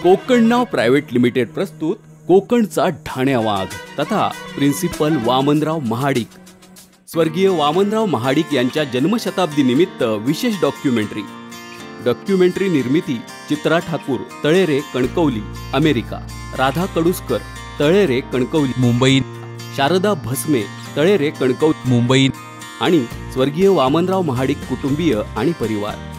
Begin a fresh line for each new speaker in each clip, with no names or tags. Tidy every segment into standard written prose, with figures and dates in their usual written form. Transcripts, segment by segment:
कोकण नाव private limited प्रस्तुत कोकणचा ढाण्या वाघ तथा प्रिन्सिपल वामनराव महाडिक. स्वर्गीय वामनराव महाडिक यांच्या जन्मशताब्दी निमित्त विशेष डॉक्युमेंटरी निर्मिती चित्रा ठाकूर, तळेरे, कणकवली, अमेरिका. राधा कडुसकर, तळेरे, कणकवली, मुंबई. शारदा भस्मे, तळेरे, कणकवली, मुंबई. आणि स्वर्गीय वामनराव महाडिक कुटुंबीय आणि परिवार.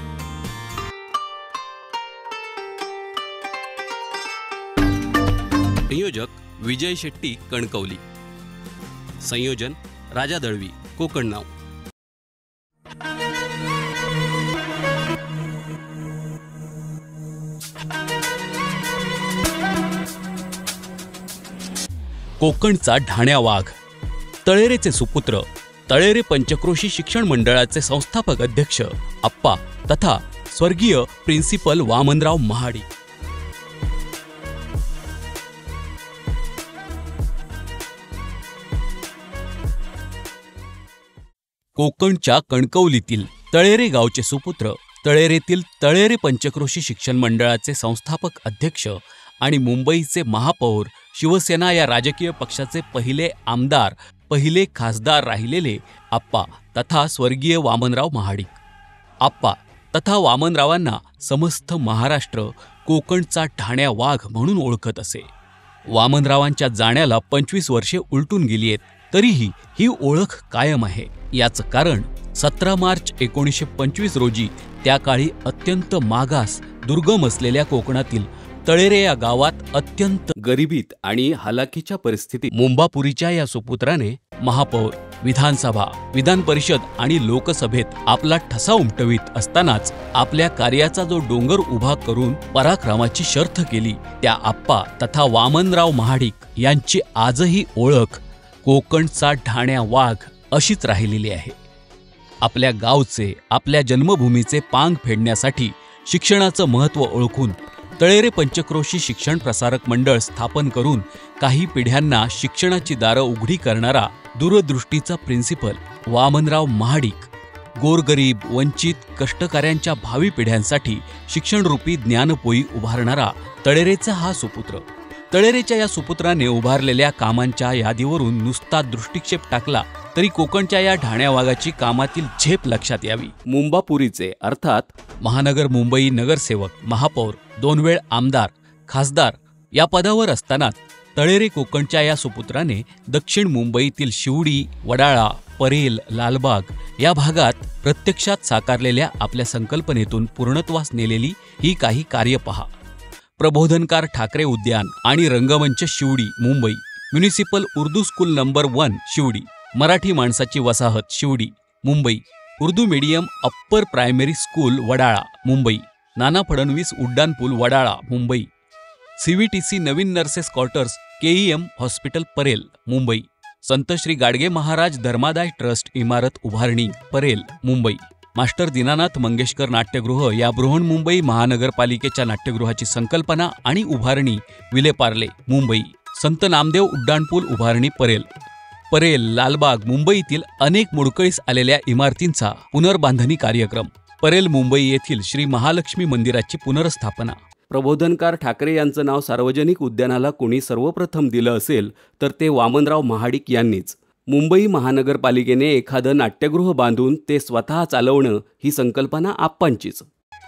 संयोजक विजय शेट्टी, कणकवली. संयोजन राजा दळवी, कोकण नाव. कोकणचा ढाण्या वाघ. तळेरेचे सुपुत्र, तळेरे पंचक्रोशी शिक्षण मंडळाचे संस्थापक अध्यक्ष आप्पा तथा स्वर्गीय प्रिन्सिपल वामनराव महाडिक. कोकणच्या कणकवलीतील तळेरे गावचे सुपुत्र, तळेरेतील तळेरे पंचक्रोशी शिक्षण मंडळाचे संस्थापक अध्यक्ष आणि मुंबईचे महापौर, शिवसेना या राजकीय पक्षाचे पहिले आमदार, पहिले खासदार राहिलेले आप्पा तथा स्वर्गीय वामनराव महाडिक. आप्पा तथा वामनरावांना समस्त महाराष्ट्र कोकणचा ढाण्या वाघ म्हणून ओळखत असे. वामनरावांच्या जाण्याला 25 वर्षे उलटून गेली आहेत, तरीही ही ओळख कायम आहे. याचं कारण 17 मार्च 1925 रोजी त्या काळी अत्यंत मागास दुर्गम असलेल्या कोकणातील तळेरे या गावात अत्यंत गरिबीत आणि हालाकीच्या परिस्थितीत मुंबापुरीच्या या सुपुत्राने महापौर, विधानसभा, विधान परिषद आणि लोकसभेत आपला ठसा उमटवित असतानाच आपल्या कार्याचा जो डोंगर उभा करून पराक्रमाची शर्थ केली, त्या आप्पा तथा वामनराव महाडिक यांची आजही ओळख कोकणचा ढाण्या वाघ अशीच राहिलेली आहे. आपल्या गावचे, आपल्या जन्मभूमीचे पांग फेडण्यासाठी शिक्षणाचं महत्त्व ओळखून तळेरे पंचक्रोशी शिक्षण प्रसारक मंडळ स्थापन करून काही पिढ्यांना शिक्षणाची दारं उघडी करणारा दूरदृष्टीचा प्रिन्सिपल वामनराव महाडिक, गोरगरीब, वंचित, कष्टकऱ्यांच्या भावी पिढ्यांसाठी शिक्षणरूपी ज्ञानपोई उभारणारा तळेरेचा हा सुपुत्र. तळेरेच्या या सुपुत्राने उभारलेल्या कामांच्या यादीवरून नुसता दृष्टिक्षेप टाकला तरी कोकणच्या या ढाण्या वाघाची कामातील झेप लक्षात यावी. मुंबापुरीचे अर्थात महानगर मुंबई नगरसेवक, महापौर, 2 वेळ आमदार, खासदार या पदावर असताना तळेरे कोकणच्या या सुपुत्राने दक्षिण मुंबईतील शिवडी, वडाळा, परेल, लालबाग या भागात प्रत्यक्षात साकारलेल्या आपल्या संकल्पनेतून पूर्णत्वास नेलेली ही काही कार्य पहा. प्रबोधनकार ठाकरे उद्यान आणि रंगमंच Sewri, Mumbai. Municipal Urdu school number 1 Sewri. Marathi माणसाची वसाहत Sewri, Mumbai. Urdu medium upper primary school Wadala, Mumbai. Nana Phadnavis उड्डाण पूल वडाळा, मुंबई. CVTC नवीन nurses quarters KEM hospital Parel, Mumbai. Sant Shri Gadge Maharaj धर्मादाय ट्रस्ट इमारत उभारणी, परेल, मुंबई. मास्टर दीनानाथ मंगेशकर नाट्यगृह या बृहन्मुंबई महानगरपालिकेच्या नाट्यगृहाची संकल्पना आणि उभारणी विलेपार्ले, मुंबई. संत नामदेव उड्डाणपूल उभारणी परेल. परेल, लालबाग, मुंबईतील अनेक मोडकळीस आलेल्या इमारतींचा पुनर्बांधणी कार्यक्रम. परेल, मुंबई येथील श्री महालक्ष्मी मंदिराची पुनर्स्थापना. प्रबोधनकार ठाकरे यांचं नाव सार्वजनिक उद्यानाला कोणी सर्वप्रथम दिलं असेल तर ते वामनराव महाडिक यांनीच. मुंबई महानगरपालिकेने एखादं नाट्यगृह बांधून ते स्वतः चालवणं ही संकल्पना आप्पांचीच.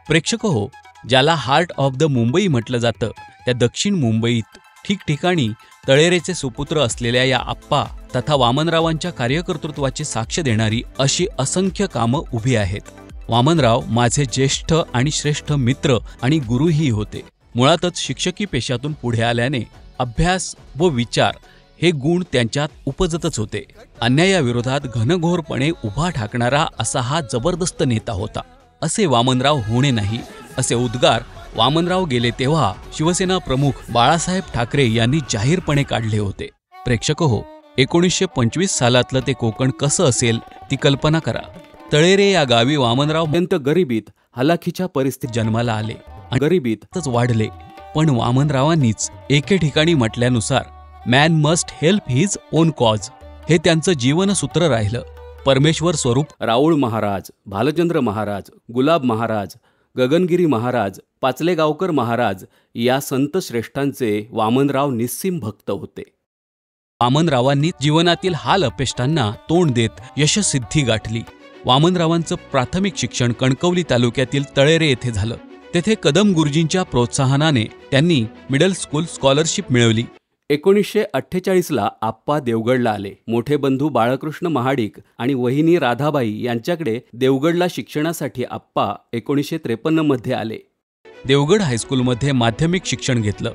प्रेक्षक हो, ज्याला हार्ट ऑफ द मुंबई म्हटलं जातं, त्या दक्षिण मुंबईत ठिकठिकाणी तळेरेचे सुपुत्र असलेल्या या आप्पा तथा वामनरावांच्या कार्यकर्तृत्वाची साक्ष देणारी अशी असंख्य कामं उभी आहेत. वामनराव माझे ज्येष्ठ आणि श्रेष्ठ मित्र आणि गुरुही होते. मुळातच शिक्षकी पेशातून पुढे आल्याने अभ्यास व विचार हे गुण त्यांच्यात उपजतच होते. अन्यायाविरोधात घनघोरपणे उभा ठाकणारा असा हा जबरदस्त नेता होता. असे वामनराव होणे नाही असे उद्गार वामनराव गेले तेव्हा शिवसेना प्रमुख बाळासाहेब ठाकरे यांनी जाहीरपणे काढले होते. प्रेक्षक हो, 1925 सालातलं ते कोकण कसं असेल ती कल्पना करा. तळेरे या गावी वामनराव अत्यंत गरिबीत, हलाखीच्या परिस्थितीत जन्माला आले. गरिबीतच वाढले. पण वामनरावांनीच एके ठिकाणी म्हटल्यानुसार man must help his own cause हे त्यांचं जीवनसूत्र राहिलं. परमेश्वर स्वरूप राऊळ महाराज, भालचंद्र महाराज, गुलाब महाराज,
गगनगिरी महाराज, पाचलेगावकर महाराज या संत श्रेष्ठांचे वामनराव निस्सीम भक्त होते.
वामनरावांनी जीवनातील हाल अपेष्टांना तोंड देत यशसिद्धी गाठली. वामनरावांचं प्राथमिक शिक्षण कणकवली तालुक्यातील तळेरे येथे झालं. तेथे कदम गुरुजींच्या प्रोत्साहनाने त्यांनी मिडल स्कूल स्कॉलरशिप मिळवली.
1948ला आप्पा देवगडला आले. मोठे बंधू बाळकृष्ण महाडिक आणि वहिनी राधाबाई यांच्याकडे देवगडला शिक्षणासाठी आप्पा 1953 मध्ये आले.
देवगड हायस्कूलमध्ये माध्यमिक शिक्षण घेतलं.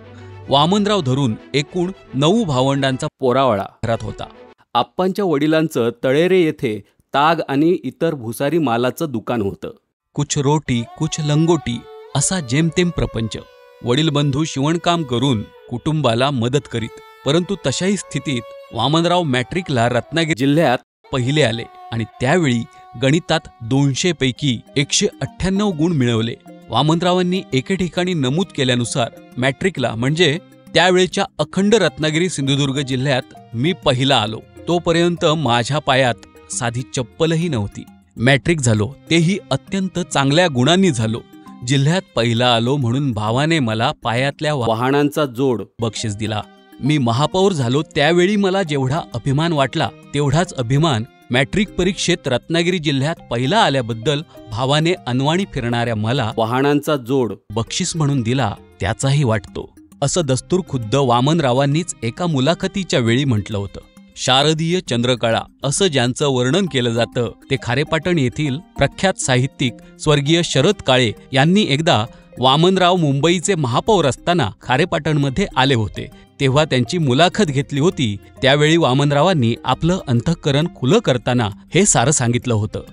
वामनराव धरून एकूण 9 भावंडांचा
पोरावळा
घरात होता.
आप्पांच्या वडिलांचं तळेरे येथे ताग आणि इतर भुसारी मालाचं दुकान होतं.
कुछ रोटी कुछ लंगोटी असा जेमतेम प्रपंच. वडील बंधू शिवणकाम करून कुटुंबाला मदत करीत. परंतु तशाही स्थितीत वामनराव मॅट्रिकला रत्नागिरी जिल्ह्यात पहिले आले आणि त्यावेळी गणितात 200 पैकी 198 गुण मिळवले. वामनरावांनी एके ठिकाणी नमूद केल्यानुसार मॅट्रिकला म्हणजे त्यावेळेच्या अखंड रत्नागिरी सिंधुदुर्ग जिल्ह्यात मी पहिला आलो. तोपर्यंत माझ्या पायात साधी चप्पलही नव्हती. मॅट्रिक झालो तेही अत्यंत चांगल्या गुणांनी झालो. जिल्ह्यात पहिला आलो म्हणून भावाने मला पायातल्या
वाहनांचा जोड
बक्षीस दिला. मी महापौर झालो त्यावेळी मला जेवढा अभिमान वाटला तेवढाच अभिमान मॅट्रिक परीक्षेत रत्नागिरी जिल्ह्यात पहिला आल्याबद्दल भावाने अनवाणी फिरणाऱ्या मला
वाहनांचा जोड
बक्षीस म्हणून दिला त्याचाही वाटतो. असं दस्तूर खुद्द वामनरावांनीच एका मुलाखतीच्या वेळी म्हटलं होतं. शारदीय चंद्रकळा असं ज्यांचं वर्णन केलं जातं ते खारेपाटण येथील प्रख्यात साहित्यिक स्वर्गीय शरद काळे यांनी एकदा वामनराव मुंबईचे महापौर असताना खारेपाटणमध्ये आले होते. तेव्हा त्यांची मुलाखत घेतली होती. त्यावेळी वामनरावांनी आपलं अंतःकरण खुलं करताना हे सारं सांगितलं होतं.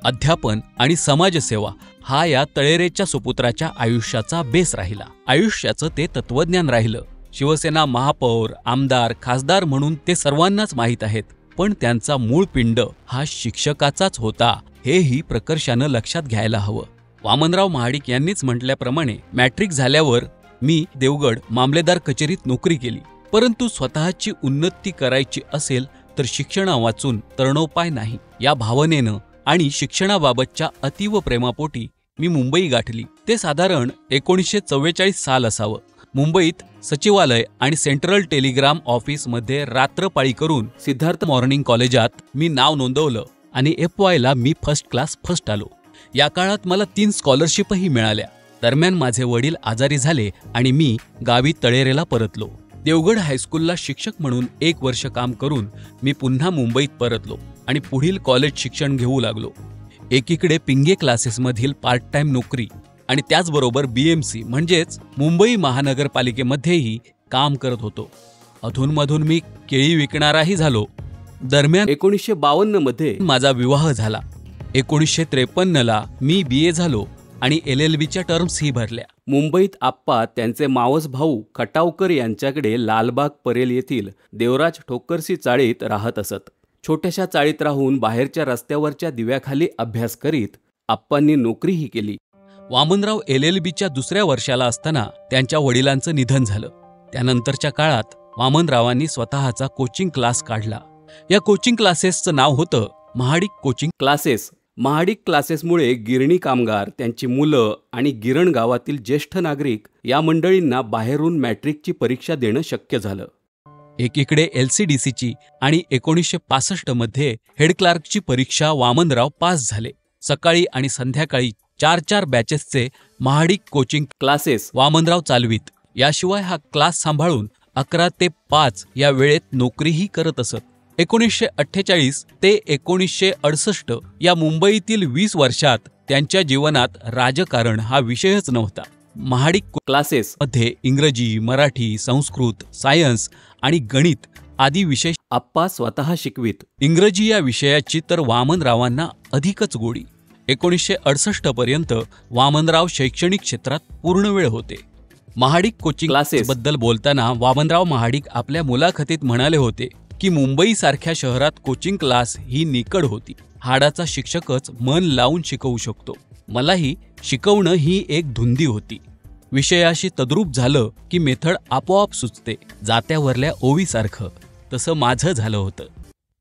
अध्यापन आणि समाजसेवा हा या तळेरेच्या सुपुत्राच्या आयुष्याचा बेस राहिला. आयुष्याचं ते तत्वज्ञान राहिलं. शिवसेना महापौर, आमदार, खासदार म्हणून ते सर्वांनाच माहीत आहेत. पण त्यांचा मूळ पिंड हा शिक्षकाचाच होता हेही प्रकर्षानं लक्षात घ्यायला हवं. वामनराव महाडिक यांनीच म्हटल्याप्रमाणे मॅट्रिक झाल्यावर मी देवगड मामलेदार कचेरीत नोकरी केली. परंतु स्वतःची उन्नती करायची असेल तर शिक्षणा वाचून तरणोपाय नाही या भावनेनं आणि शिक्षणाबाबतच्या अतीव प्रेमापोटी मी मुंबई गाठली. ते साधारण 1944 साल असावं. मुंबईत सचिवालय आणि सेंट्रल टेलिग्राम ऑफिसमध्ये रात्रपाळी करून सिद्धार्थ मॉर्निंग कॉलेजात मी नाव नोंदवलं आणि FYला मी फर्स्ट क्लास फर्स्ट आलो. या काळात मला 3 स्कॉलरशिपही मिळाल्या. दरम्यान माझे वडील आजारी झाले आणि मी गावी तळेरेला परतलो. देवगड हायस्कूलला शिक्षक म्हणून 1 वर्ष काम करून मी पुन्हा मुंबईत परतलो आणि पुढील कॉलेज शिक्षण घेऊ लागलो. एकीकडे पिंगे क्लासेसमधील पार्ट टाइम नोकरी आणि त्याचबरोबर BMC म्हणजेच मुंबई महानगरपालिकेमध्येही काम करत होतो. अधूनमधून मी केळी विकणाराही झालो. दरम्यान
1952 मध्ये
माझा विवाह झाला. 1953ला मी BA झालो आणि LLBच्या टर्म्सही भरल्या.
मुंबईत आप्पा त्यांचे मावस भाऊ खटावकर यांच्याकडे लालबाग परेल येथील देवराज ठोकरसी चाळीत राहत असत. छोट्याशा चाळीत राहून बाहेरच्या रस्त्यावरच्या दिव्याखाली अभ्यास करीत आप्पांनी नोकरीही केली.
वामनराव LLBच्या 2ऱ्या वर्षाला असताना त्यांच्या वडिलांचं निधन झालं. त्यानंतरच्या काळात वामनरावांनी स्वतःचा कोचिंग क्लास काढला. या कोचिंग क्लासेसचं नाव होतं महाडिक कोचिंग
क्लासेस. महाडिक क्लासेसमुळे गिरणी कामगार, त्यांची मुलं आणि गिरण गावातील ज्येष्ठ नागरिक या मंडळींना बाहेरून मॅट्रिकची परीक्षा देणं शक्य झालं.
एकीकडे LCDCची आणि 1965 मध्ये हेड क्लार्कची परीक्षा वामनराव पास झाले. सकाळी आणि संध्याकाळी 4 बॅचेसचे महाडिक कोचिंग
क्लासेस
वामनराव चालवीत. याशिवाय हा क्लास सांभाळून 11 ते 5 या वेळेत नोकरीही करत असत. 1948 ते 1968 या मुंबईतील 20 वर्षात त्यांच्या जीवनात राजकारण हा विषयच नव्हता. महाडिक
क्लासेस
मध्ये इंग्रजी, मराठी, संस्कृत, सायन्स आणि गणित आदी विषय
आप्पा स्वतः शिकवित.
इंग्रजी या विषयाची तर वामनरावांना अधिकच गोडी. 1968 पर्यंत वामनराव शैक्षणिक क्षेत्रात पूर्णवेळ होते. महाडिक कोचिंग
क्लासेस
बद्दल बोलताना वामनराव महाडिक आपल्या मुलाखतीत म्हणाले होते की मुंबईसारख्या शहरात कोचिंग क्लास ही निकड होती. हाडाचा शिक्षकच मन लावून शिकवू शकतो. मलाही शिकवणं ही एक धुंदी होती. विषयाशी तद्रूप झालं की मेथड आपोआप सुचते, जात्यावरल्या ओवीसारखं. तसं माझं झालं होतं.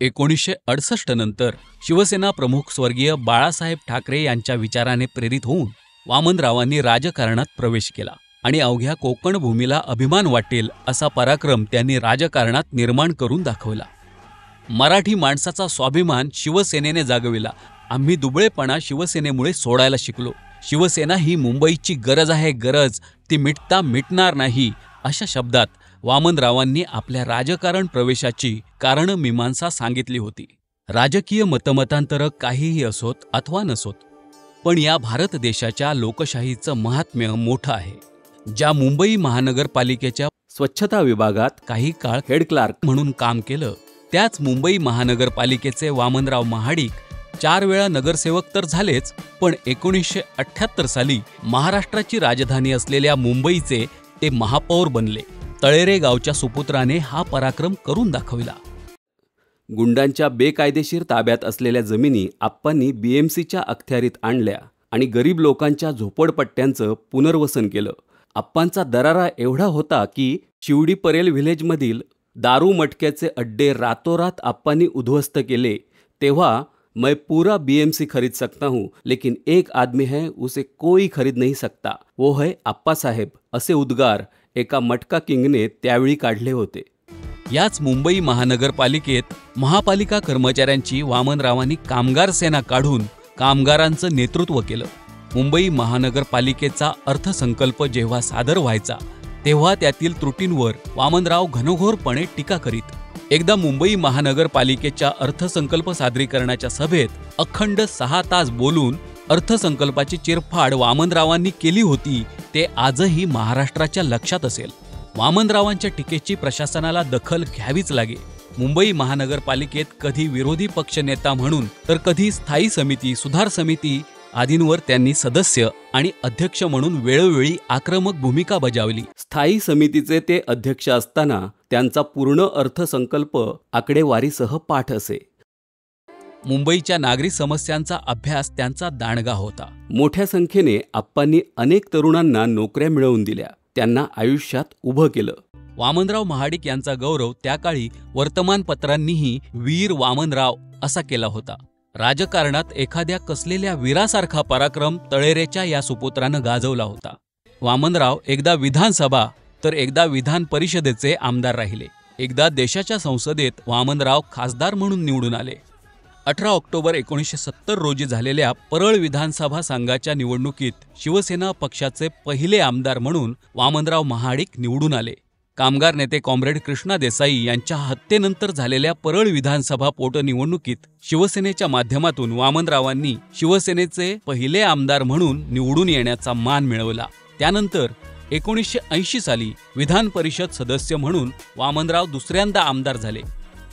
1968 नंतर शिवसेना प्रमुख स्वर्गीय बाळासाहेब ठाकरे यांच्या विचाराने प्रेरित होऊन वामनरावांनी राजकारणात प्रवेश केला आणि अवघ्या कोकण भूमीला अभिमान वाटेल असा पराक्रम त्यांनी राजकारणात निर्माण करून दाखवला. मराठी माणसाचा स्वाभिमान शिवसेनेने जागविला. आम्ही दुबळेपणा शिवसेनेमुळे सोडायला शिकलो. शिवसेना ही मुंबईची गरज आहे, गरज, ती मिटता मिटणार नाही, अशा शब्दात वामनरावांनी आपल्या राजकारण प्रवेशाची कारणमीमांसा सांगितली होती. राजकीय मतमतांतरं काहीही असोत अथवा नसोत, पण या भारत देशाच्या लोकशाहीचं महात्म्य मोठं आहे. ज्या मुंबई महानगरपालिकेच्या
स्वच्छता विभागात काही काळ हेड क्लार्क
म्हणून काम केलं, त्याच मुंबई महानगरपालिकेचे वामनराव महाडिक 4 वेळा नगरसेवक तर झालेच, पण 1978 साली महाराष्ट्राची राजधानी असलेल्या मुंबईचे ते महापौर बनले. तळेरे गावच्या सुपुत्राने हा पराक्रम करून दाखविला.
गुंडांच्या बेकायदेशीर ताब्यात असलेल्या जमिनी आप्पांनी BMCच्या अखत्यारीत आणल्या आणि गरीब लोकांच्या झोपडपट्ट्यांचं पुनर्वसन केलं. आप्पांचा दरारा एवढा होता की शिवडी परेल व्हिलेजमधील दारू मटक्याचे अड्डे रातोरात आप्पांनी उद्ध्वस्त केले. तेव्हा मैं पूरा BMC खरीद सकता हूं, लेकिन एक आदमी है उसे कोई खरीद नहीं सकता, वो है आप्पा साहेब, असे उद्गार एका मटका किंगने त्यावेळी काढले होते.
याच मुंबई महानगरपालिकेत महापालिका कर्मचाऱ्यांची वामनरावांनी कामगार सेना काढून कामगारांचं नेतृत्व केलं. मुंबई महानगरपालिकेचा अर्थसंकल्प जेव्हा सादर व्हायचा तेव्हा त्यातील त्रुटींवर वामनराव घनघोरपणे टीका करीत. एकदा मुंबई महानगरपालिकेच्या अर्थसंकल्प सादरीकरणाच्या सभेत अखंड 6 तास बोलून अर्थसंकल्पाची चिरफाड वामनरावांनी केली होती, ते आजही महाराष्ट्राच्या लक्षात असेल. वामनरावांच्या टीकेची प्रशासनाला दखल घ्यावीच लागे. मुंबई महानगरपालिकेत कधी विरोधी पक्षनेता म्हणून तर कधी स्थायी समिती, सुधार समिती आदींवर त्यांनी सदस्य आणि अध्यक्ष म्हणून वेळोवेळी आक्रमक भूमिका बजावली.
स्थायी समितीचे ते अध्यक्ष असताना त्यांचा पूर्ण अर्थसंकल्प आकडेवारीसह पाठ असे.
मुंबईच्या नागरी समस्यांचा अभ्यास त्यांचा दांडगा होता.
मोठ्या संख्येने आप्पांनी अनेक तरुणांना नोकऱ्या मिळवून दिल्या, त्यांना आयुष्यात उभं केलं.
वामनराव महाडिक यांचा गौरव त्या काळी वर्तमानपत्रांनीही वीर वामनराव असा केला होता. राजकारणात एखाद्या कसलेल्या वीरासारखा पराक्रम तळेरेच्या या सुपुत्रानं गाजवला होता. वामनराव एकदा विधानसभा तर एकदा विधान परिषदेचे आमदार राहिले. एकदा देशाच्या संसदेत वामनराव खासदार म्हणून निवडून आले. 18 ऑक्टोबर 1970 रोजी झालेल्या परळ विधानसभा संघाच्या निवडणुकीत शिवसेना पक्षाचे पहिले आमदार म्हणून वामनराव महाडिक निवडून आले. कामगार नेते कॉम्रेड कृष्णा देसाई यांच्या हत्येनंतर झालेल्या परळ विधानसभा पोटनिवडणुकीत शिवसेनेच्या माध्यमातून वामनरावांनी शिवसेनेचे पहिले आमदार म्हणून निवडून येण्याचा मान मिळवला. त्यानंतर 1980 साली विधान परिषद सदस्य म्हणून वामनराव दुसऱ्यांदा आमदार झाले.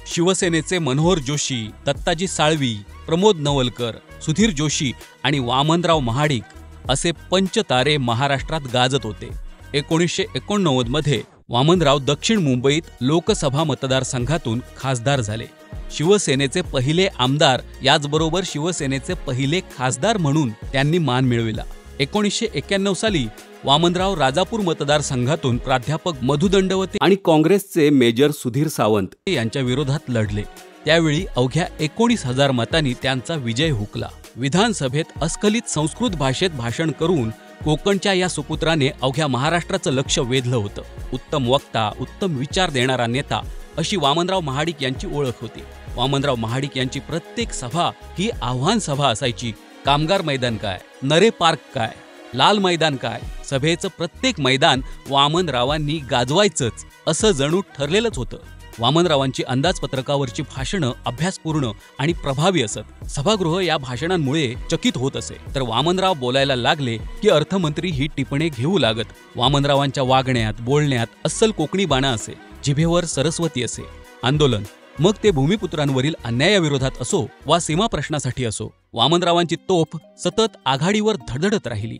शिवसेनेचे मनोहर जोशी, दत्ताजी साळवी, प्रमोद नवलकर, सुधीर जोशी आणि वामनराव महाडिक असे पंचतारे महाराष्ट्रात गाजत होते. 1989 मध्ये वामनराव दक्षिण मुंबईत लोकसभा मतदारसंघातून खासदार झाले. शिवसेनेचे पहिले आमदार याचबरोबर शिवसेनेचे पहिले खासदार म्हणून त्यांनी मान मिळविला. 1991 साली वामनराव राजापूर मतदारसंघातून प्राध्यापक मधु दंडवते
आणि काँग्रेसचे मेजर सुधीर सावंत
यांच्या विरोधात लढले. त्यावेळी अवघ्या 19,000 मतांनी त्यांचा विजय हुकला. विधानसभेत अस्खलित संस्कृत भाषेत भाषण करून कोकणच्या या सुपुत्राने अवघ्या महाराष्ट्राचं लक्ष वेधलं होतं. उत्तम वक्ता, उत्तम विचार देणारा नेता अशी वामनराव महाडिक यांची ओळख होती. वामनराव महाडिक यांची प्रत्येक सभा ही आव्हान सभा असायची. कामगार मैदान काय, नरे पार्क काय, लाल मैदान काय, सभेचं प्रत्येक मैदान वामनरावांनी गाजवायचंच असं जणू ठरलेलंच होतं. वामनरावांची अंदाजपत्रकावरची भाषणं अभ्यासपूर्ण आणि प्रभावी असत. सभागृह या भाषणांमुळे चकित होत असे. तर वामनराव बोलायला लागले की अर्थमंत्री ही टिपणे घेऊ लागत. वामनरावांच्या वागण्यात, बोलण्यात अस्सल कोकणी बाणा असे, जिभेवर सरस्वती असे. आंदोलन मग ते भूमिपुत्रांवरील अन्यायाविरोधात असो वा सीमा प्रश्नासाठी असो, वामनरावांची तोफ सतत आघाडीवर धडधडत राहिली.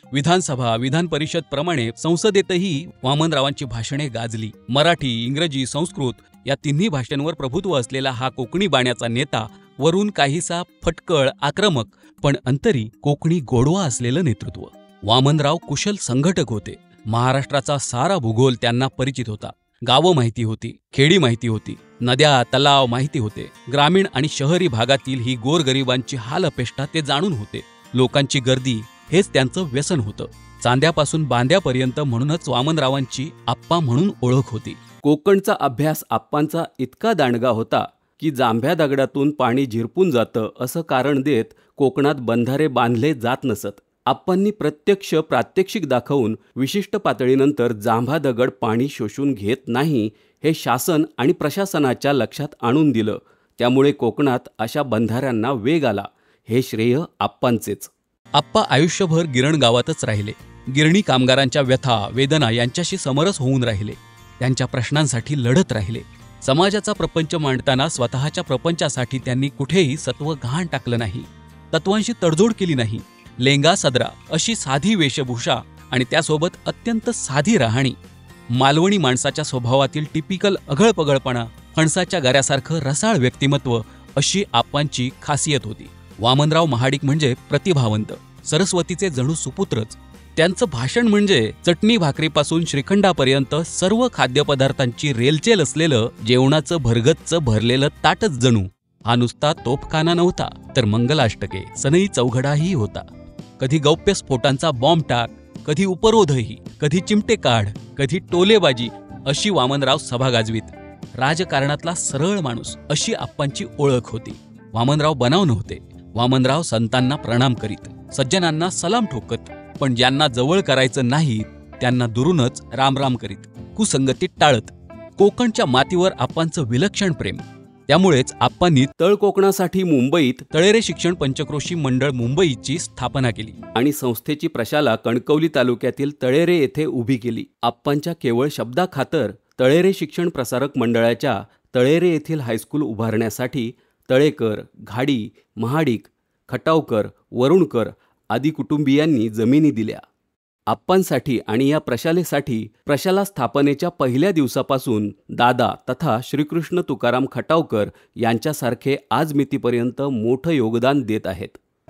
विधानसभा, विधान परिषद प्रमाणे संसदेतही वामनरावांची भाषणे गाजली. मराठी, इंग्रजी, संस्कृत या तिन्ही भाषांवर प्रभुत्व असलेला हा कोकणी बाण्याचा नेता वरून काहीसा फटकळ, आक्रमक, पण अंतरी कोकणी गोडवा असलेलं नेतृत्व. वामनराव कुशल संघटक होते. महाराष्ट्राचा सारा भूगोल त्यांना परिचित होता. गावं माहिती होती, खेडी माहिती होती, नद्या, तलाव माहिती होते. ग्रामीण आणि शहरी भागातील ही गोरगरिबांची हालअपेष्टा ते जाणून होते. लोकांची गर्दी, हेच त्यांचं व्यसन होतं. चांद्यापासून बांद्यापर्यंत म्हणूनच वामनरावांची आप्पा म्हणून ओळख होती.
कोकणचा अभ्यास आप्पांचा इतका दांडगा होता की जांभ्या दगडातून पाणी झिरपून जातं असं कारण देत कोकणात बंधारे बांधले जात नसत. आप्पांनी प्रत्यक्ष प्रात्यक्षिक दाखवून विशिष्ट पातळीनंतर जांभा दगड पाणी शोषून घेत नाही हे शासन आणि प्रशासनाच्या लक्षात आणून दिलं. त्यामुळे कोकणात अशा बंधाऱ्यांना वेग आला. हे श्रेय आप्पांचेच.
आप्पा आयुष्यभर गिरण गावातच राहिले. गिरणी कामगारांच्या व्यथा वेदना यांच्याशी समरस होऊन राहिले. त्यांच्या प्रश्नांसाठी लढत राहिले. समाजाचा प्रपंच मांडताना स्वतःच्या प्रपंचासाठी त्यांनी कुठेही सत्व गहाण टाकलं नाही. तत्वांशी तडजोड केली नाही. लेंगा सदरा अशी साधी वेशभूषा आणि त्यासोबत अत्यंत साधी राहणी, मालवणी माणसाच्या स्वभावातील टिपिकल अघळपगळपणा, फणसाच्या गाऱ्यासारखं रसाळ व्यक्तिमत्व अशी आप्पांची खासियत होती. वामनराव महाडिक म्हणजे प्रतिभावंत, सरस्वतीचे जणू सुपुत्रच. त्यांचं भाषण म्हणजे चटणी भाकरीपासून श्रीखंडापर्यंत सर्व खाद्यपदार्थांची रेलचेल असलेलं जेवणाचं भरगच्च भरलेलं ताटच जणू. हा नुसता तोफखाना नव्हता, तर मंगलाष्टके, सनई चौघडाही होता. कधी गौप्य स्फोटांचा बॉम्ब टाक, कधी उपरोधही, कधी चिमटे काढ, कधी टोलेबाजी अशी वामनराव सभा गाजवीत. राजकारणातला सरळ माणूस अशी आप्पांची ओळख होती. वामनराव बनाव नव्हते. वामनराव संतांना प्रणाम करीत, सज्जनांना सलाम ठोकत, पण ज्यांना जवळ करायचं नाही त्यांना दुरूनच रामराम करीत, कुसंगतीत टाळत. कोकणच्या मातीवर आप्पांचं विलक्षण प्रेम. त्यामुळेच आप्पांनी
तळ कोकणासाठी मुंबईत
तळेरे शिक्षण पंचक्रोशी मंडळ मुंबईची स्थापना केली
आणि संस्थेची प्रशाला कणकवली तालुक्यातील तळेरे येथे उभी केली. आप्पांच्या केवळ शब्दाखातर तळेरे शिक्षण प्रसारक मंडळाच्या तळेरे येथील हायस्कूल उभारण्यासाठी तळेकर, घाडी, महाडिक, खटावकर, वरुणकर आदी कुटुंबियांनी जमिनी दिल्या. आप्पांसाठी आणि या प्रशालेसाठी प्रशाला स्थापनेच्या पहिल्या दिवसापासून दादा तथा श्रीकृष्ण तुकाराम खटावकर यांच्यासारखे आज मितीपर्यंत मोठं योगदान देत आहेत.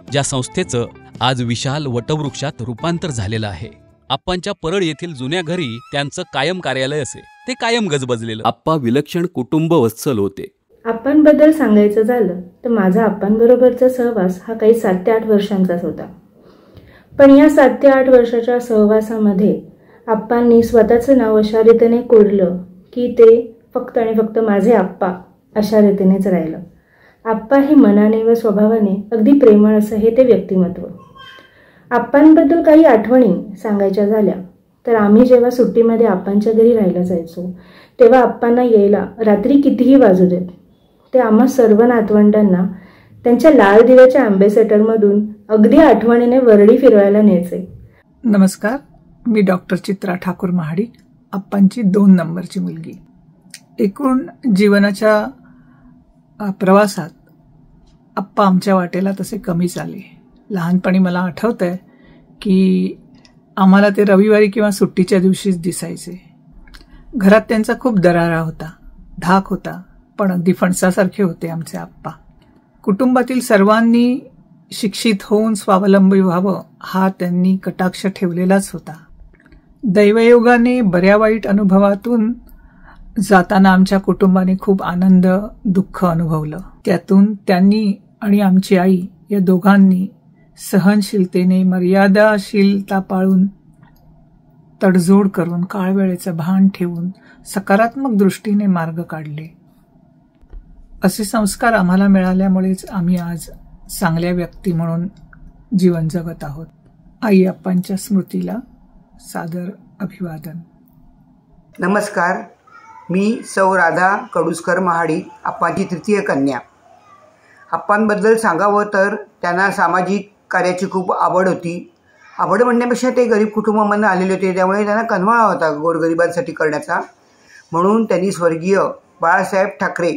ज्या संस्थेचं आज विशाल वटवृक्षात रूपांतर झालेलं आहे. आप्पांच्या परळ येथील जुन्या घरी त्यांचं कायम कार्यालय असे. ते कायम गजबजलेलं.
आप्पा विलक्षण कुटुंब वत्सल होते.
आप्पांबद्दल सांगायचं झालं तर माझा आप्पांबरोबरचा सहवास हा काही 7 ते 8 वर्षांचाच होता. पण या 7 ते 8 वर्षाच्या सहवासामध्ये आप्पांनी स्वतःचं नाव अशा रीतीने कोरलं की ते फक्त आणि फक्त माझे आप्पा अशा रीतीनेच राहिलं. आप्पा हे मनाने व स्वभावाने अगदी प्रेमळ असं हे ते व्यक्तिमत्व. आप्पांबद्दल काही आठवणी सांगायच्या झाल्या तर आम्ही जेव्हा सुट्टीमध्ये आप्पांच्या घरी राहायला जायचो तेव्हा आप्पांना यायला रात्री कितीही वाजू देत ते आम्हा सर्व नातवंडांना त्यांच्या लाल दिव्याच्या अँबेसेडरमधून अगदी आठवणीने वरळी फिरवायला न्यायचे.
नमस्कार, मी डॉक्टर चित्रा ठाकूर महाडिक, आप्पांची 2 नंबरची मुलगी. एकूण जीवनाच्या प्रवासात आप्पा आमच्या वाटेला तसे कमीच आले. लहानपणी मला आठवतंय की आम्हाला ते रविवारी किंवा सुट्टीच्या दिवशीच दिसायचे. घरात त्यांचा खूप दरारा होता, धाक होता, पण अगदी फणसासारखे होते आमचे आप्पा. कुटुंबातील सर्वांनी शिक्षित होऊन स्वावलंबी व्हावं हा त्यांनी कटाक्ष ठेवलेलाच होता. दैवयोगाने बऱ्या वाईट अनुभवातून जाताना आमच्या कुटुंबाने खूप आनंद दुःख अनुभवलं. त्यातून त्यांनी आणि आमची आई या दोघांनी सहनशीलतेने मर्यादाशीलता पाळून तडजोड करून काळवेळेचं भान ठेवून सकारात्मक दृष्टीने मार्ग काढले. असे संस्कार आम्हाला मिळाल्यामुळेच आम्ही आज चांगल्या व्यक्ती म्हणून जीवन जगत आहोत. आई आप्पांच्या स्मृतीला सादर अभिवादन.
नमस्कार, मी सौ राधा कडुसकर महाडिक, आप्पांची 3य कन्या. आप्पांबद्दल सांगावं तर त्यांना सामाजिक कार्याची खूप आवड होती. आवड म्हणण्यापेक्षा ते गरीब कुटुंबामधून आलेले होते, त्यामुळे त्यांना कनवाळा होता गोरगरिबांसाठी करण्याचा. म्हणून त्यांनी स्वर्गीय बाळासाहेब ठाकरे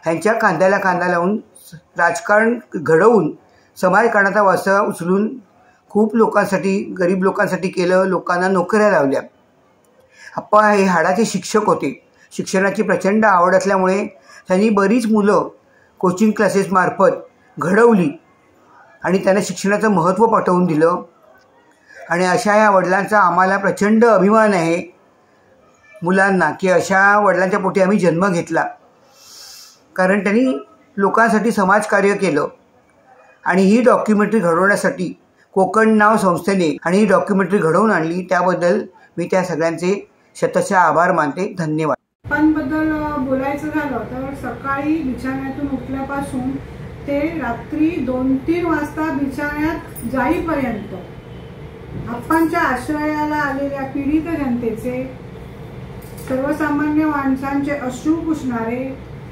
यांच्या खांद्याला खांदा लावून राजकारण घडवून समाजकारणाचा वासा उचलून खूप लोकांसाठी, गरीब लोकांसाठी केलं. लोकांना नोकऱ्या लावल्या. आप्पा हे हाडाचे शिक्षक होते. शिक्षणाची प्रचंड आवड असल्यामुळे त्यांनी बरीच मुलं कोचिंग क्लासेसमार्फत घडवली आणि त्यांना शिक्षणाचं महत्त्व पटवून दिलं. आणि अशा या वडिलांचा आम्हाला प्रचंड अभिमान आहे मुलांना की अशा वडिलांच्या पोटी आम्ही जन्म घेतला. कारण त्यांनी लोकांसाठी समाजकार्य केलं आणि ही डॉक्युमेंटरी घडवण्यासाठी कोकण नाव संस्थेने आणि डॉक्युमेंटरी घडवून आणली त्याबद्दल मी त्या सगळ्यांचे शतशः आभार मानते. धन्यवाद.
बद्दल बोलायचं झालं तर सकाळी बिछाण्यातून उठल्यापासून ते रात्री 2-3 वाजता बिछाण्यात जाईपर्यंत आप्पांच्या आश्रयाला आलेल्या पीडित जनतेचे, सर्वसामान्य माणसांचे अश्रू पुसणारे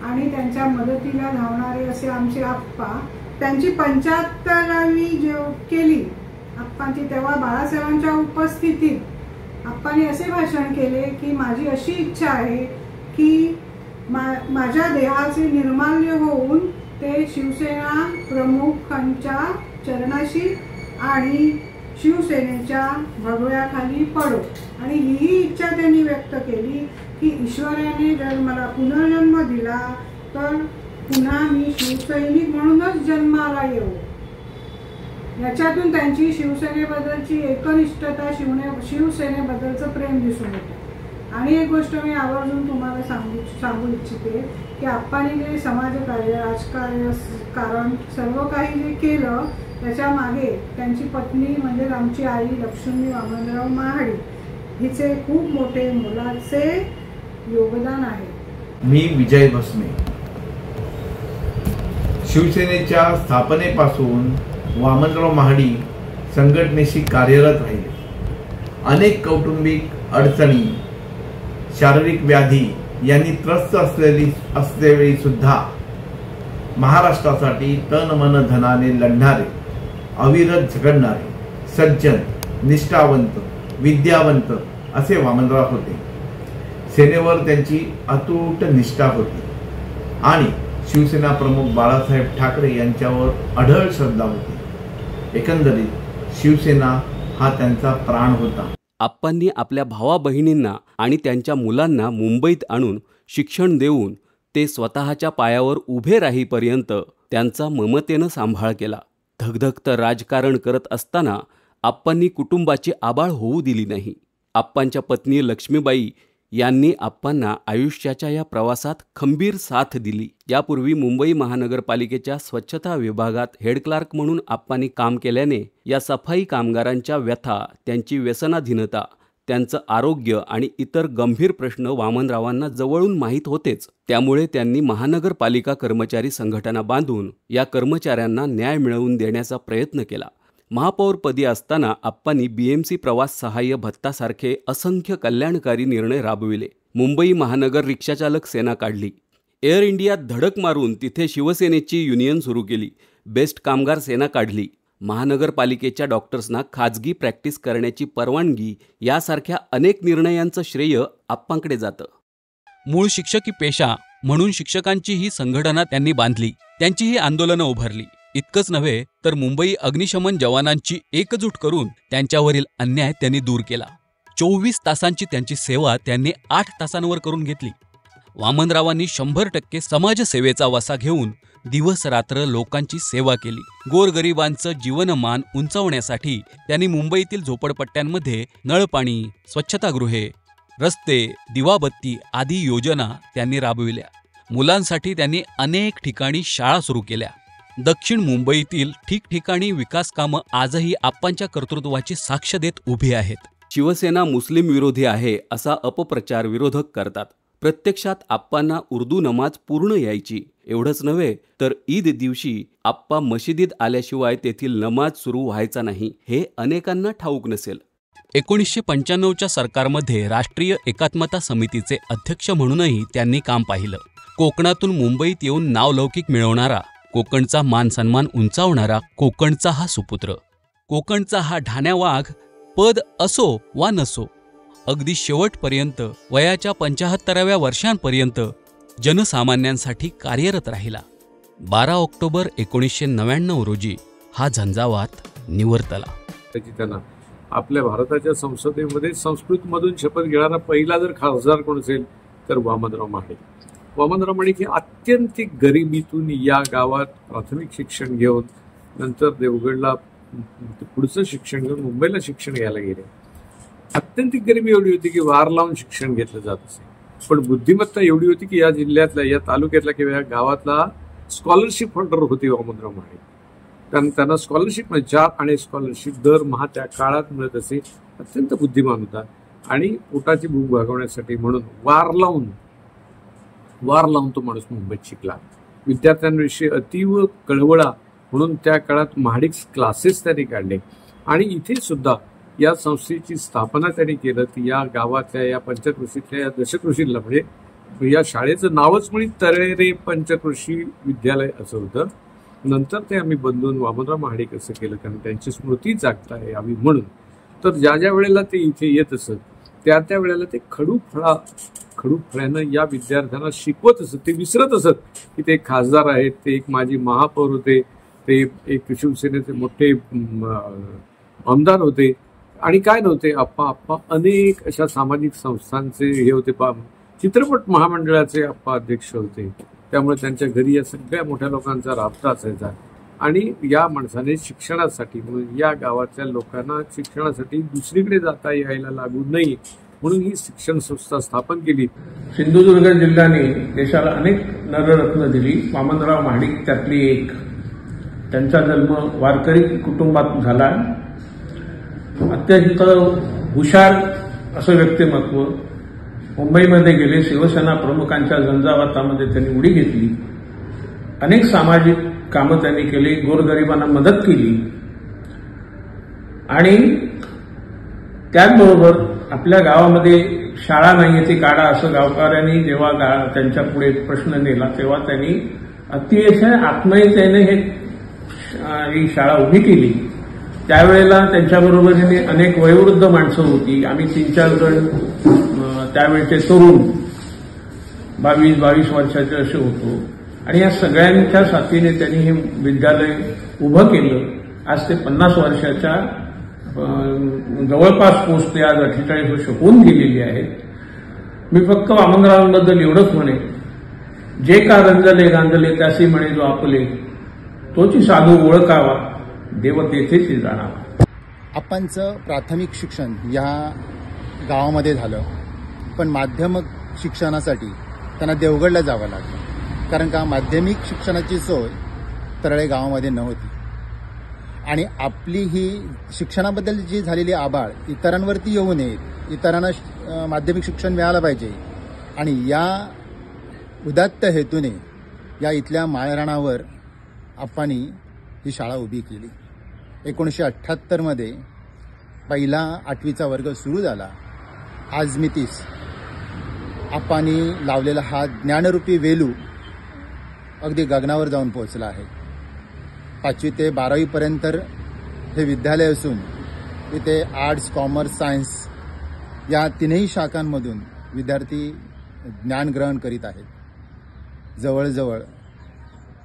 आणि त्यांच्या मदतीला धावणारे असे आमचे आप्पा. त्यांची 75वी केली आप्पांची, तेव्हा बाळासाहेबांच्या उपस्थितीत आप्पांनी असे भाषण केले की माझी अशी इच्छा आहे की माझ्या देहाचे निर्माल्य होऊन ते शिवसेना प्रमुखांच्या चरणाशी आणि शिवसेनेच्या भगव्याखाली पडो. आणि ही इच्छा त्यांनी व्यक्त केली की ईश्वराने जर मला पुनर्जन्म दिला तर पुन्हा मी शिवसैनिक म्हणूनच जन्माला येऊ. याच्यातून त्यांची शिवसेनेबद्दलची एकनिष्ठता, शिवसेनेबद्दलचं प्रेम दिसून येतं. आणि एक गोष्ट मी आवर्जून तुम्हाला सांगू इच्छिते की आप्पांनी जे समाजकार्य, राजकारण सर्व काही जे केलं त्याच्या मागे त्यांची पत्नी म्हणजे आमची आई लक्ष्मी वामनराव महाडिक हिचे खूप मोठे मोलाचे योगदान आहे.
मी विजय भस्मे. शिवसेनेच्या स्थापनेपासून वामनराव महाडिक संघटनेशी कार्यरत राहिले. अनेक कौटुंबिक अडचणी, शारीरिक व्याधी यांनी त्रस्त असलेली सुद्धा महाराष्ट्रासाठी तन मन धनाने लढणारे, अविरत झगडणारे, सज्जन, निष्ठावंत, विद्यावंत असे वामनराव होते. सेनेवर त्यांची अतूट निष्ठा होती आणि शिवसेना प्रमुख बाळासाहेब ठाकरे यांच्यावर अढळ श्रद्धा होती. एकंदरीत शिवसेना हा त्यांचा प्राण होता.
आप्पांनी आपल्या भावा बहिणींना आणि त्यांच्या मुलांना मुंबईत आणून शिक्षण देऊन ते स्वतःच्या पायावर उभे राहीपर्यंत त्यांचा ममतेनं सांभाळ केला. धगधगतं राजकारण करत असताना आप्पांनी कुटुंबाची आबाळ होऊ दिली नाही. आप्पांच्या पत्नी लक्ष्मीबाई यांनी आप्पांना आयुष्याच्या या प्रवासात खंबीर साथ दिली. यापूर्वी मुंबई महानगरपालिकेच्या स्वच्छता विभागात हेड क्लार्क म्हणून आप्पांनी काम केल्याने या सफाई कामगारांच्या व्यथा, त्यांची व्यसनाधीनता, त्यांचं आरोग्य आणि इतर गंभीर प्रश्न वामनरावांना जवळून माहीत होतेच. त्यामुळे त्यांनी महानगरपालिका कर्मचारी संघटना बांधून या कर्मचाऱ्यांना न्याय मिळवून देण्याचा प्रयत्न केला. महापौरपदी असताना आप्पांनी BMC प्रवास सहाय्य भत्तासारखे असंख्य कल्याणकारी निर्णय राबविले. मुंबई महानगर रिक्षाचालक सेना काढली. एअर इंडियात धडक मारून तिथे शिवसेनेची युनियन सुरू केली. बेस्ट कामगार सेना काढली. महानगरपालिकेच्या डॉक्टर्सना खाजगी प्रॅक्टिस करण्याची परवानगी यासारख्या अनेक निर्णयांचं श्रेय आप्पांकडे जातं.
मूळ शिक्षकी पेशा म्हणून शिक्षकांची ही संघटना त्यांनी बांधली. त्यांची ही आंदोलनं उभारली. इतकंच नव्हे तर मुंबई अग्निशमन जवानांची एकजूट करून त्यांच्यावरील अन्याय त्यांनी दूर केला. 24 तासांची त्यांची सेवा त्यांनी 8 तासांवर करून घेतली. वामनरावांनी 100% समाजसेवेचा वसा घेऊन दिवस रात्र लोकांची सेवा केली. गोरगरिबांचं जीवनमान उंचावण्यासाठी त्यांनी मुंबईतील झोपडपट्ट्यांमध्ये नळपाणी, स्वच्छतागृहे, रस्ते, दिवाबत्ती आदी योजना त्यांनी राबविल्या. मुलांसाठी त्यांनी अनेक ठिकाणी शाळा सुरू केल्या. दक्षिण मुंबईतील ठिकठिकाणी विकास कामं आजही आप्पांच्या कर्तृत्वाची साक्ष देत उभी आहेत.
शिवसेना मुस्लिम विरोधी आहे असा अपप्रचार विरोधक करतात. प्रत्यक्षात आप्पांना उर्दू नमाज पूर्ण यायची. एवढंच नव्हे तर ईद दिवशी आप्पा मशिदीत आल्याशिवाय तेथील नमाज सुरू व्हायचा नाही हे अनेकांना ठाऊक नसेल.
1995च्या सरकारमध्ये राष्ट्रीय एकात्मता समितीचे अध्यक्ष म्हणूनही त्यांनी काम पाहिलं. कोकणातून मुंबईत येऊन नावलौकिक मिळवणारा, कोकणचा मान सन्मान उंचावणारा कोकणचा हा सुपुत्र, कोकणचा हा ढाण्या वाघ पद असो वा नसो, अगदी शेवटपर्यंत वयाच्या 75व्या वर्षांपर्यंत जनसामान्यांसाठी कार्यरत राहिला. 12 ऑक्टोबर 1999 रोजी हा झंझावात निवर्तला.
त्यांना आपल्या भारताच्या संसदेमध्ये संस्कृतमधून शपथ घेणारा पहिला जर खासदार कोण असेल तर वामनराव महाडिक. वामनराव महाडिक हे अत्यंतिक गरिबीतून या गावात प्राथमिक शिक्षण घेऊन नंतर देवगडला पुढचं शिक्षण घेऊन मुंबईला शिक्षण घ्यायला गेले. अत्यंतिक गरिबी एवढी होती की वार लावून शिक्षण घेतलं जात असे. पण बुद्धिमत्ता एवढी होती की या जिल्ह्यातल्या, या तालुक्यातला किंवा या गावातला स्कॉलरशिप होल्डर होते वामनराव महाडिक. कारण त्यांना स्कॉलरशिप म्हणजे 4 आणे स्कॉलरशिप दरमहा त्या काळात मिळत असे. अत्यंत बुद्धिमान होता आणि पोटाची भूक भागवण्यासाठी म्हणून वार लावून तो माणूस मुंबईत शिकला. विद्यार्थ्यांविषयी अतीव कळवळा म्हणून त्या काळात महाडिक क्लासेस त्यांनी काढले आणि इथे सुद्धा या संस्थेची स्थापना त्यांनी केलं. ती या गावातल्या या पंचक्रोशीतल्या या दशकृषीला म्हणजे या शाळेचं नावच म्हणजे तळेरे पंचक्रोशी विद्यालय असं होतं. नंतर ते आम्ही बदलून वामनराव महाडिक असं केलं कारण त्यांची स्मृती जागता यावी म्हणून. तर ज्या वेळेला ते इथे येत असत त्या वेळेला ते खडूफळ्यानं या विद्यार्थ्यांना शिकवत असत. ते विसरत असत की ते खासदार आहेत, ते एक माजी महापौर होते, ते एक शिवसेनेचे मोठे आमदार होते आणि काय नव्हते. आप्पा अनेक अशा सामाजिक संस्थांचे हे होते. चित्रपट महामंडळाचे आप्पा अध्यक्ष होते. त्यामुळे त्यांच्या घरी या सगळ्या मोठ्या लोकांचा राबता असायचा आणि या माणसाने शिक्षणासाठी म्हणून या गावातल्या लोकांना शिक्षणासाठी दुसरीकडे जाता यायला लागू नये म्हणून ही शिक्षण संस्था स्थापन केली.
सिंधुदुर्ग जिल्ह्याने देशाला अनेक नररत्न दिली. वामनराव महाडिक त्यातली एक. त्यांचा जन्म वारकरी कुटुंबात झाला. अत्यंत हुशार असं व्यक्तिमत्व. मुंबईमध्ये गेले, शिवसेना प्रमुखांच्या झंझावातामध्ये त्यांनी उडी घेतली. अनेक सामाजिक कामं त्यांनी केली, गोरगरिबांना मदत केली आणि त्याचबरोबर आपल्या गावामध्ये शाळा नाही ती काढा असं गावकऱ्यांनी जेव्हा त्यांच्या पुढे प्रश्न नेला तेव्हा त्यांनी अतिशय आत्मीयतेने ही शाळा उभी केली. त्यावेळेला त्यांच्याबरोबरीने अनेक वयोवृद्ध माणसं होती. आम्ही 3-4 जण त्यावेळचे तरुण 22 वर्षाचे असे होतो आणि या सगळ्यांच्या साथीने त्यांनी हे विद्यालय उभं केलं. आज ते 50 वर्षाच्या जवळपास पोचते. आज 48 वर्ष होऊन गेलेली आहेत. मी फक्त वामनरावांबद्दल एवढंच म्हणे, जे का रंजले गांजले त्यासी म्हणे जो आपले, तोची साधू ओळखावा देव तेथेच जाणावा.
आप्पांचं प्राथमिक शिक्षण या गावामध्ये झालं, पण माध्यमिक शिक्षणासाठी त्यांना देवगडला जावं लागलं. कारण का माध्यमिक शिक्षणाची सोय तरळे गावामध्ये नव्हती आणि आपली ही शिक्षणाबद्दल जी झालेली आबाळ इतरांवरती येऊ नये, इतरांना माध्यमिक शिक्षण मिळालं पाहिजे आणि या उदात्त हेतूने या इथल्या माळरानावर आप्पांनी ही शाळा उभी केली. 1978 पहिला 8वीचा वर्ग सुरू झाला. आज मितीस आप्पांनी लावलेला हा ज्ञानरूपी वेलू अगदी गगनावर जाऊन पोहोचला आहे. 5वी ते 12वी पर्यंत हे विद्यालय असून इथे आर्ट्स, कॉमर्स, सायन्स या तीनही शाखांमधून विद्यार्थी ज्ञान ग्रहण करीत आहेत. जवळजवळ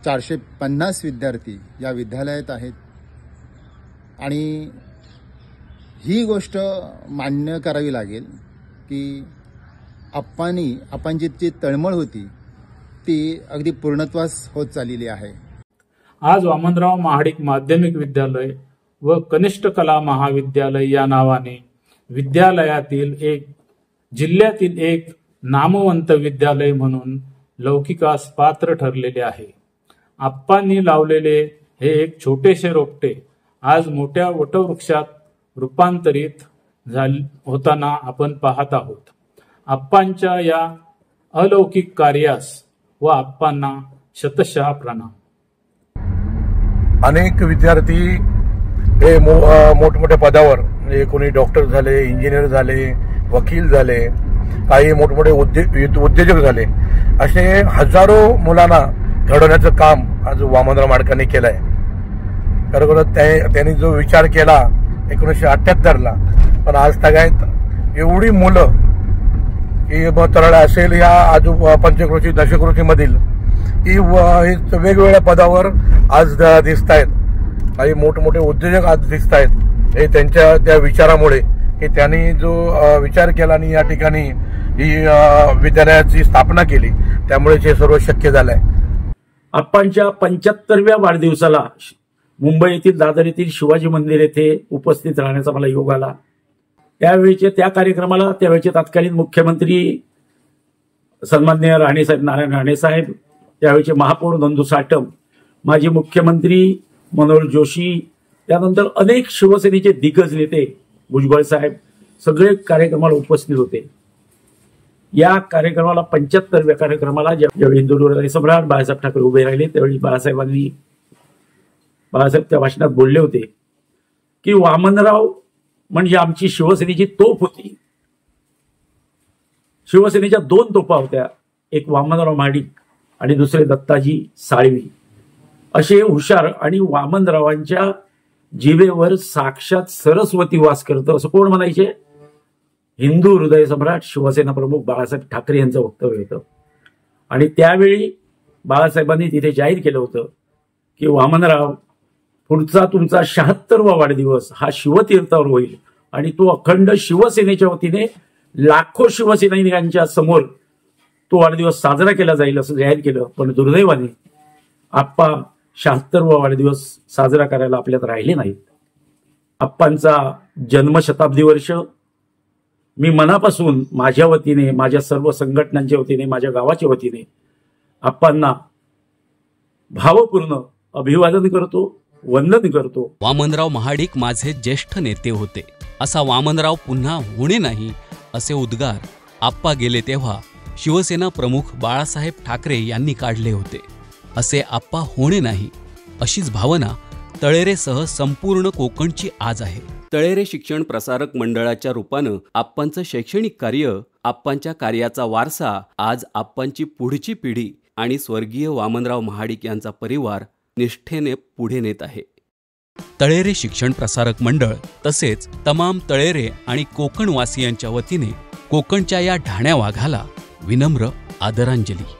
450 विद्यार्थी या विद्यालयात आहेत आणि ही गोष्ट मान्य करावी लागेल की आप्पांची जी तळमळ होती ती अगदी पूर्णत्वास होत चाललेली आहे.
आज वामनराव महाडिक माध्यमिक विद्यालय व कनिष्ठ कला महाविद्यालय या नावाने विद्यालयातील जिल्ह्यातील एक नामवंत विद्यालय म्हणून लौकिकास पात्र ठरलेले आहे. आप्पांनी लावलेले हे एक छोटेसे रोपटे आज मोठ्या वटवृक्षात रूपांतरित होताना आपण पाहत आहोत. आप्पांच्या या अलौकिक कार्यास व आप्पांना शतशः प्रणाम.
अनेक विद्यार्थी हे मोठमोठ्या पदावर म्हणजे कोणी डॉक्टर झाले, इंजिनियर झाले, वकील झाले, काही मोठमोठे उद्योजक झाले. असे हजारो मुलांना घडवण्याचं काम आज वामनराव महाडिकांनी केलंय. खरोखर त्यांनी जो विचार केला 1978ला, पण आज तागायत एवढी मुलं की तरळा असेल या पंचक्रोशी दशक्रोशीमधील ही वेगवेगळ्या पदावर आज दिसत आहेत. काही मोठमोठे उद्योजक आज दिसत आहेत. हे त्यांच्या त्या विचारामुळे की त्यांनी जो विचार केला आणि या ठिकाणी ही विद्यालयाची स्थापना केली, त्यामुळे हे सर्व शक्य झालंय.
आप्पांच्या 75व्या वाढदिवसाला मुंबई येथील दादर येथील शिवाजी मंदिर येथे उपस्थित राहण्याचा मला योग आला. त्या कार्यक्रमाला त्यावेळेचे तत्कालीन मुख्यमंत्री सन्माननीय राणेसाहेब नारायण राणेसाहेब, त्यावेळेचे महापौर नंदू साटम, माजी मुख्यमंत्री मनोहर जोशी, त्यानंतर अनेक शिवसेनेचे दिग्गज नेते, भुजबळ साहेब, सगळे कार्यक्रमाला उपस्थित होते. या कार्यक्रमाला 75व्या कार्यक्रमाला ज्यावेळी हिंदू हृदय सम्राट बाळासाहेब ठाकरे उभे राहिले त्यावेळी बाळासाहेब त्या भाषणात बोलले होते की वामनराव म्हणजे आमची शिवसेनेची तोफ होती. शिवसेनेच्या 2 तोफा होत्या, एक वामनराव महाडिक आणि दुसरे दत्ताजी साळवी. असे हुशार आणि वामनरावांच्या जिभेवर साक्षात सरस्वती वास करतं असं कोण म्हणायचे? हिंदू हृदय सम्राट शिवसेना प्रमुख बाळासाहेब ठाकरे यांचं वक्तव्य होतं. आणि त्यावेळी बाळासाहेबांनी तिथे जाहीर केलं होतं की वामनराव, पुढचा तुमचा 76वा वाढदिवस हा शिवतीर्थावर होईल आणि तो अखंड शिवसेनेच्या वतीने लाखो शिवसैनिकांच्या समोर तो वाढदिवस साजरा केला जाईल असं जाहीर केलं. पण दुर्दैवाने आप्पा 76वा वाढदिवस साजरा करायला आपल्यात राहिले नाहीत. आप्पांचा जन्मशताब्दी वर्ष मी मनापासून माझ्या वतीने, माझ्या सर्व संघटनांच्या वतीने, माझ्या गावाच्या वतीने आप्पांना भावपूर्ण अभिवादन करतो, वंदन करतो.
वामनराव महाडिक माझे ज्येष्ठ नेते होते, असा वामनराव पुन्हा होणे नाही असे उद्गार आप्पा गेले तेव्हा शिवसेना प्रमुख बाळासाहेब ठाकरे यांनी काढले होते. असे आप्पा होणे नाही अशीच भावना तळेरेसह संपूर्ण कोकणची आज आहे.
तळेरे शिक्षण प्रसारक मंडळाच्या रूपानं आप्पांचं शैक्षणिक कार्य, आप्पांच्या कार्याचा वारसा आज आप्पांची पुढची पिढी आणि स्वर्गीय वामनराव महाडिक यांचा परिवार निष्ठेने पुढे नेत आहे.
तळेरे शिक्षण प्रसारक मंडळ तसेच तमाम तळेरे आणि कोकणवासियांच्या वतीने कोकणच्या या ढाण्या वाघाला विनम्र आदरांजली.